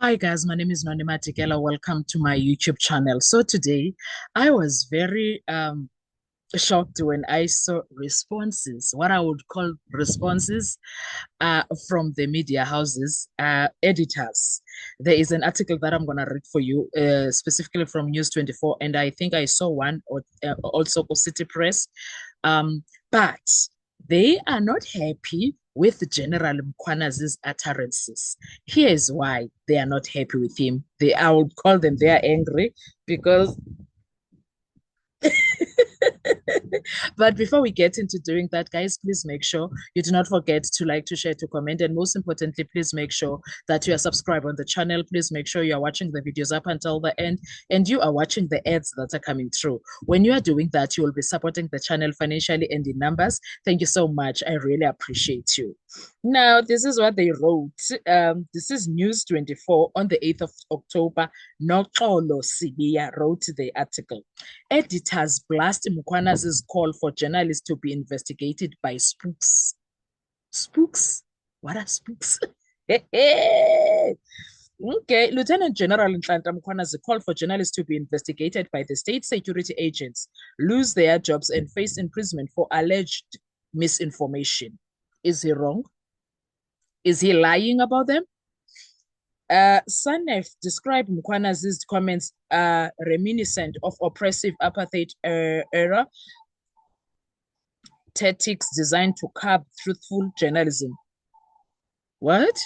Hi guys, my name is Nonima Tikela. Welcome to my YouTube channel. So today I was very shocked when I saw responses, what I would call responses from the media houses, editors. There is an article that I'm going to read for you, specifically from News 24, and I think I saw one also for City Press. But they are not happy with General Mkwanazi's utterances. Here's why they are not happy with him. I would call them, they are angry because but before we get into doing that, guys, please make sure you do not forget to like, to share, to comment, and most importantly, please make sure that you are subscribed on the channel. Please make sure you are watching the videos up until the end and you are watching the ads that are coming through. When you are doing that, you will be supporting the channel financially and in numbers. Thank you so much. I really appreciate you. Now, this is what they wrote. This is News 24 on the 8th of October. Noxolo Sibiya wrote the article. Editors blast Mkwanazi's call for journalists to be investigated by spooks. Spooks? What are spooks? Okay, Lieutenant General Nhlanhla Mkhwanazi called for journalists to be investigated by the state security agents, lose their jobs, and face imprisonment for alleged misinformation. Is he wrong? Is he lying about them? SANEF described Mkwanazi's comments reminiscent of oppressive apartheid era tactics designed to curb truthful journalism. What?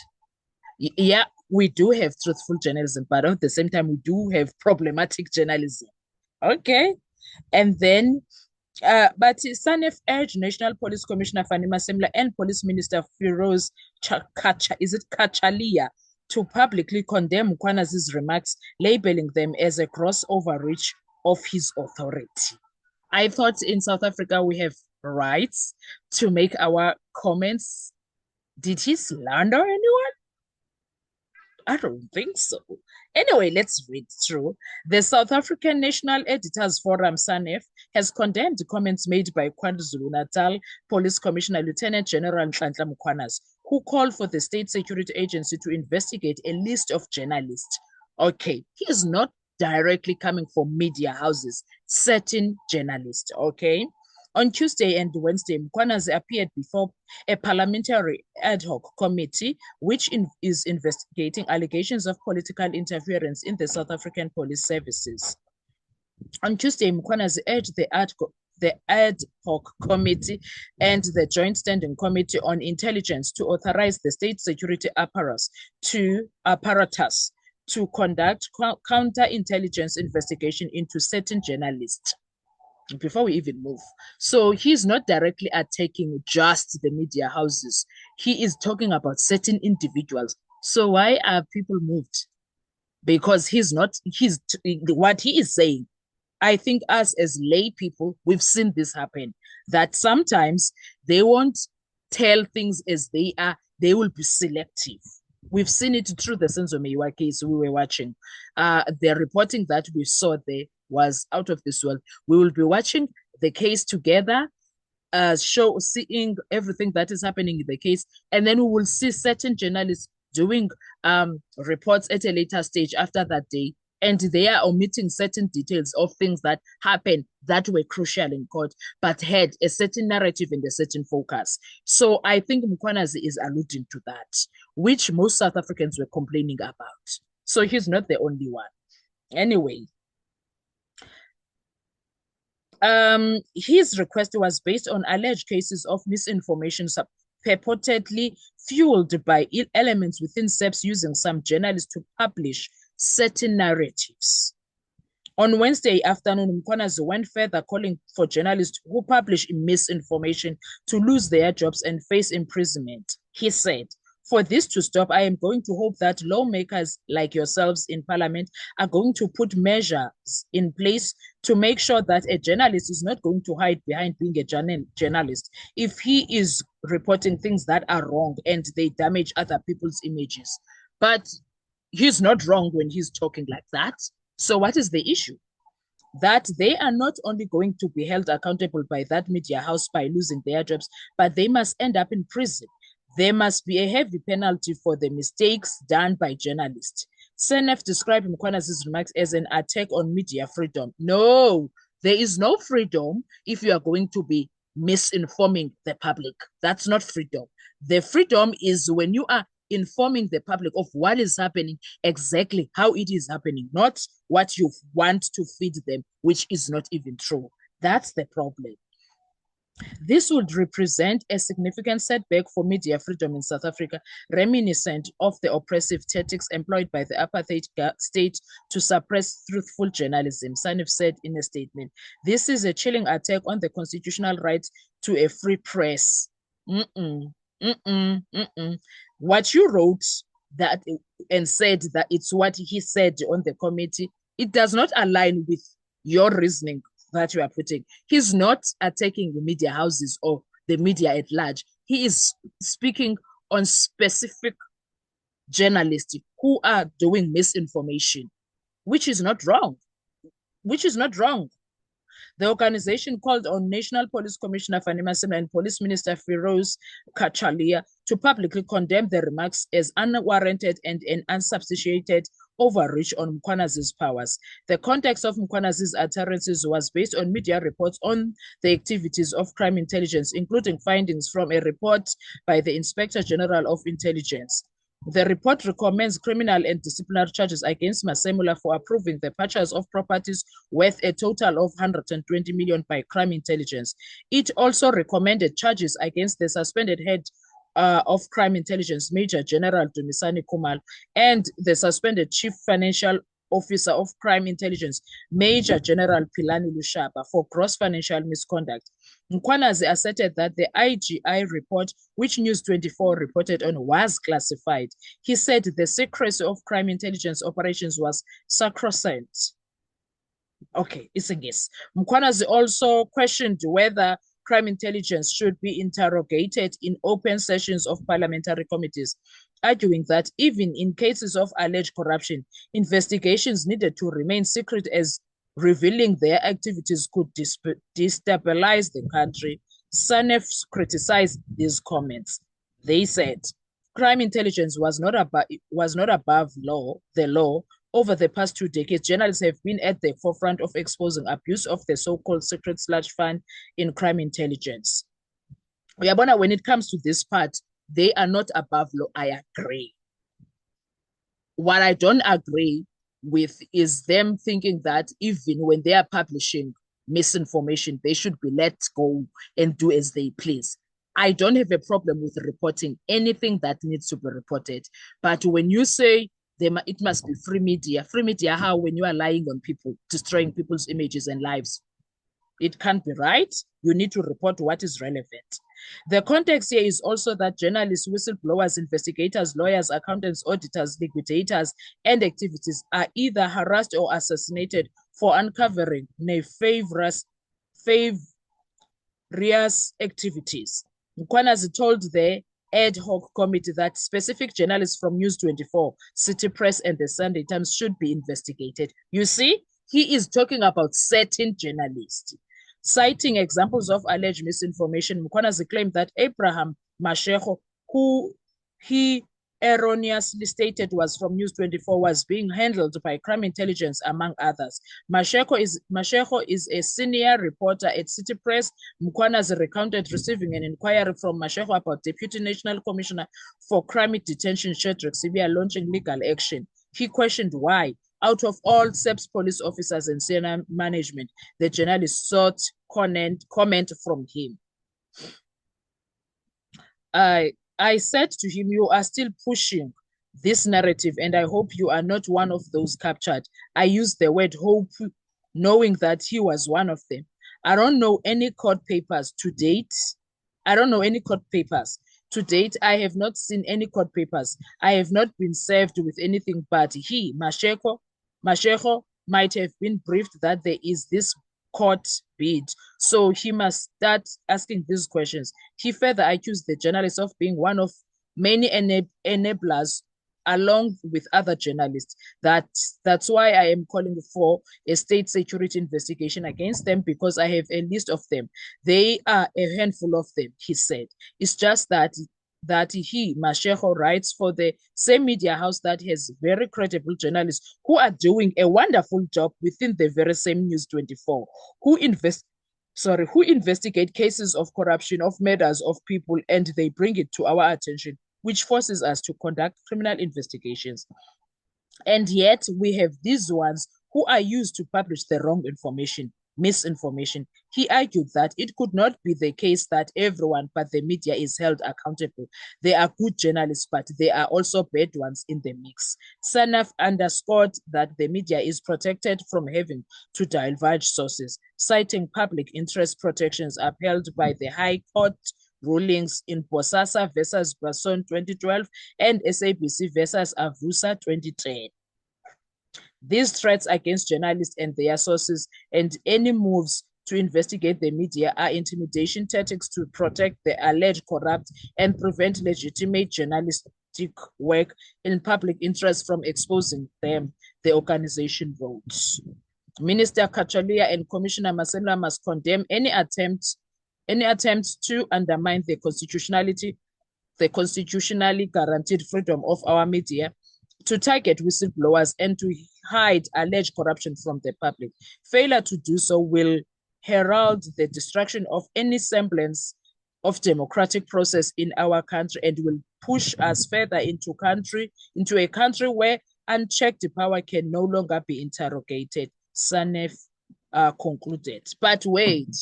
Yeah, we do have truthful journalism, but at the same time, we do have problematic journalism. Okay. And then, but SANEF urged National Police Commissioner Fanny Masemla and Police Minister Firoz Kachalia to publicly condemn Mkwanazi's remarks, labeling them as a gross overreach of his authority. I thought in South Africa we have rights to make our comments. Did he slander anyone? I don't think so. Anyway, let's read through. The South African National Editors Forum, SANEF, has condemned comments made by KwaZulu-Natal Police Commissioner Lieutenant General Nhlanhla Mkhwanazi, who called for the State Security Agency to investigate a list of journalists. Okay, he is not directly coming from media houses, certain journalists, okay? On Tuesday and Wednesday, Mkhwanazi appeared before a parliamentary ad hoc committee which is investigating allegations of political interference in the South African police services. On Tuesday, Mkhwanazi urged the ad hoc committee and the Joint Standing Committee on Intelligence to authorize the state security apparatus to conduct counterintelligence investigation into certain journalists. Before we even move. So he's not directly attacking just the media houses. He is talking about certain individuals. So why are people moved? Because what he is saying, I think us as lay people, we've seen this happen, that sometimes they won't tell things as they are, they will be selective. We've seen it through the Senzo Meyiwa case we were watching. The reporting that we saw there was out of this world. We will be watching the case together, seeing everything that is happening in the case, and then we will see certain journalists doing reports at a later stage after that day, and they are omitting certain details of things that happened that were crucial in court, but had a certain narrative and a certain focus. So I think Mkhwanazi is alluding to that, which most South Africans were complaining about. So he's not the only one. Anyway, his request was based on alleged cases of misinformation purportedly fueled by elements within SAPS using some journalists to publish certain narratives. On Wednesday afternoon, Mkhwanazi went further, calling for journalists who publish misinformation to lose their jobs and face imprisonment. He said, "For this to stop, I am going to hope that lawmakers like yourselves in parliament are going to put measures in place to make sure that a journalist is not going to hide behind being a journalist if he is reporting things that are wrong and they damage other people's images." But he's not wrong when he's talking like that. So what is the issue? That they are not only going to be held accountable by that media house by losing their jobs, but they must end up in prison. There must be a heavy penalty for the mistakes done by journalists. Senef described Mkwanazi's remarks as an attack on media freedom. No, there is no freedom if you are going to be misinforming the public. That's not freedom. The freedom is when you are informing the public of what is happening, exactly how it is happening, not what you want to feed them, which is not even true. That's the problem. This would represent a significant setback for media freedom in South Africa, reminiscent of the oppressive tactics employed by the apartheid state to suppress truthful journalism, Sanif said in a statement. This is a chilling attack on the constitutional right to a free press. What you wrote that and said that it's what he said on the committee, it does not align with your reasoning that you are putting. He's not attacking the media houses or the media at large. He is speaking on specific journalists who are doing misinformation, which is not wrong. Which is not wrong. The organization called on National Police Commissioner Fanny Masema and Police Minister Firoz Kachalia to publicly condemn the remarks as unwarranted and an unsubstantiated overreach on Mkwanazi's powers. The context of Mkwanazi's utterances was based on media reports on the activities of crime intelligence, including findings from a report by the Inspector General of Intelligence. The report recommends criminal and disciplinary charges against Masemula for approving the purchase of properties worth a total of 120 million by crime intelligence. It also recommended charges against the suspended head of crime intelligence, Major General Dumisani Kumal, and the suspended chief financial officer of crime intelligence, Major General Pilani Lushaba, for gross financial misconduct. Mkwanazi asserted that the IGI report, which News 24 reported on, was classified. He said the secrecy of crime intelligence operations was sacrosanct. Okay, it's a guess. Mkwanazi also questioned whether crime intelligence should be interrogated in open sessions of parliamentary committees, arguing that even in cases of alleged corruption, investigations needed to remain secret as revealing their activities could destabilize the country. Sanef criticized these comments. They said crime intelligence was not above the law. Over the past 2 decades, journalists have been at the forefront of exposing abuse of the so-called secret sludge fund in crime intelligence. When it comes to this part, they are not above law. I agree. What I don't agree with is them thinking that even when they are publishing misinformation, they should be let go and do as they please. I don't have a problem with reporting anything that needs to be reported. But when you say it must be free media how, when you are lying on people, destroying people's images and lives? It can't be right. You need to report what is relevant. The context here is also that journalists, whistleblowers, investigators, lawyers, accountants, auditors, liquidators, and activities are either harassed or assassinated for uncovering nefarious activities. Mkwanazi told the ad hoc committee that specific journalists from News 24, City Press, and the Sunday Times should be investigated. You see, he is talking about certain journalists. Citing examples of alleged misinformation, Mkwanazi claimed that Abraham Mashego, who he erroneously stated was from News 24, was being handled by crime intelligence, among others. Mashego is a senior reporter at City Press. Mkwanazi recounted receiving an inquiry from Mashego about Deputy National Commissioner for Crime Detention, Shadrack Sibia, launching legal action. He questioned why, out of all SEPS police officers and senior management, the journalist sought comment from him. I said to him, you are still pushing this narrative, and I hope you are not one of those captured. I used the word hope, knowing that he was one of them. I don't know any court papers to date. I have not seen any court papers. I have not been served with anything, but he, Mashego, might have been briefed that there is this court bid, so he must start asking these questions. He further accused the journalist of being one of many enablers along with other journalists. That's why I am calling for a state security investigation against them, because I have a list of them. They are a handful of them, he said. It's just that that he, Mashego, writes for the same media house that has very credible journalists who are doing a wonderful job within the very same News 24, who investigate cases of corruption, of murders of people, and they bring it to our attention, which forces us to conduct criminal investigations. And yet we have these ones who are used to publish the wrong information, misinformation. He argued that it could not be the case that everyone but the media is held accountable. They are good journalists, but there are also bad ones in the mix. Sanaf underscored that the media is protected from having to divulge sources, citing public interest protections upheld by the High Court rulings in Bosasa versus Basson 2012 and SABC versus Avusa 2010. These threats against journalists and their sources and any moves to investigate the media are intimidation tactics to protect the alleged corrupt and prevent legitimate journalistic work in public interest from exposing them, the organization wrote. Minister Kachalia and Commissioner Masela must condemn any attempt to undermine the constitutionally guaranteed freedom of our media, to target whistleblowers, and to hide alleged corruption from the public. Failure to do so will herald the destruction of any semblance of democratic process in our country and will push us further into a country where unchecked power can no longer be interrogated, Sanef concluded. But wait,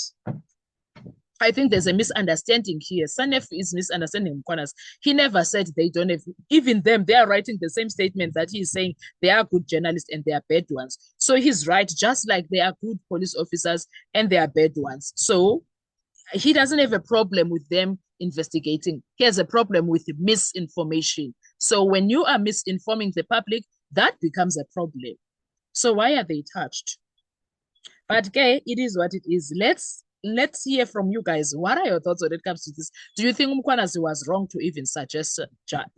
I think there's a misunderstanding here. Sanef is misunderstanding Mkwanas. He never said they don't have, even them, they are writing the same statement that he's saying they are good journalists and they are bad ones. So he's right, just like they are good police officers and they are bad ones. So he doesn't have a problem with them investigating. He has a problem with misinformation. So when you are misinforming the public, that becomes a problem. So why are they touched? But okay, it is what it is. Let's hear from you guys. What are your thoughts when it comes to this? Do you think Mkwanas was wrong to even suggest that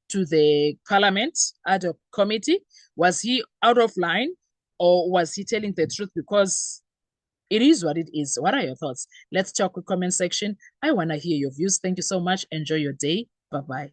to the parliament ad hoc committee? Was he out of line, or was he telling the truth? Because it is what it is. What are your thoughts? Let's talk with comment section. I want to hear your views. Thank you so much. Enjoy your day. Bye-bye.